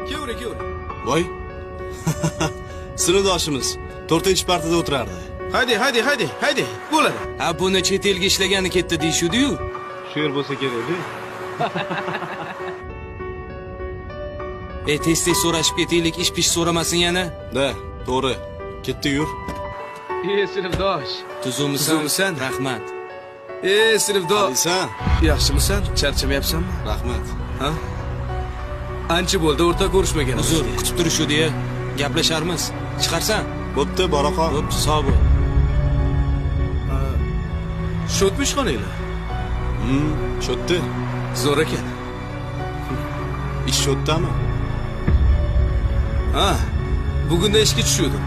Kevra. Voy. Sinfdoshimiz 4-partada o'tirardi. Haydi. Bo'ladi. Ha, buni chet elga ishlagani ketdi deyshudi-yu. Shu yer bo'lsa kerak-ku. Tez so'rashib ketaylik, ish-pish so'ramasin yana. Da, to'g'ri. Ketdi yur. Sinfdosh. Tuzumsan? Rahmat. Sinfdosh. Qalisan? Yaxshimisan? Charchamayapsanmi? Rahmat. Ha? Ancha bo'ldi o'rta ko'rishmagan. Uzr, kutib turishdi-ya. Gaplasharmiz. Chiqarsan? Bo'pti, bora qol. Bo'pti, sog' bo'l. Shotmi ishxonanglar? Shotdi. Zo'r ekan. Ish shotdami? Ha, bugunda ishga tushdim.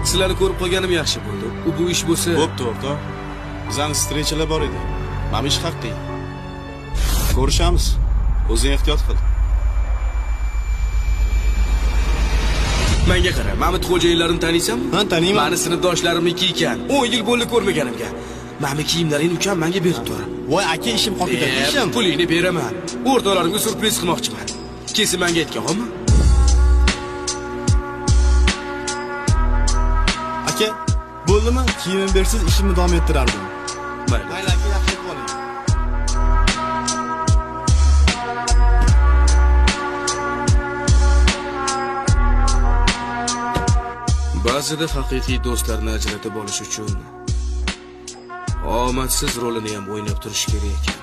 Sizlarni ko'rib qolganim yaxshi bo'ldi. Bu ish bo'lsa, Bo'pti, o'rta. Bizning strechalar bor edi. Mana ish haqi. Ko'rishamiz. O'zing ehtiyot qil. menga qara. Mamit xo'jayinlarini taniysanmi? Ha, taniyman. Meni sinfdoshlarimniki ekan. 10 yil bo'ldi ko'rmaganimga. Meni kiyimlaringni ukam menga berib turdi. Voy, aka, ishim qolib ketdi, ishim. Pulingni beraman. O'rtoqlarimga surpriz qilmoqchiman. Kelsa menga aytganmi? Aka, bo'ldimi? Kiyimim bersiz ishimni davom ettirardim. Mayli. Mayli, aka, yaxshi bo'ling. Ba'zida haqiqiy do'stlarni ajratib olish uchun omadsiz rolini ham o'ynab turish kerak ekan.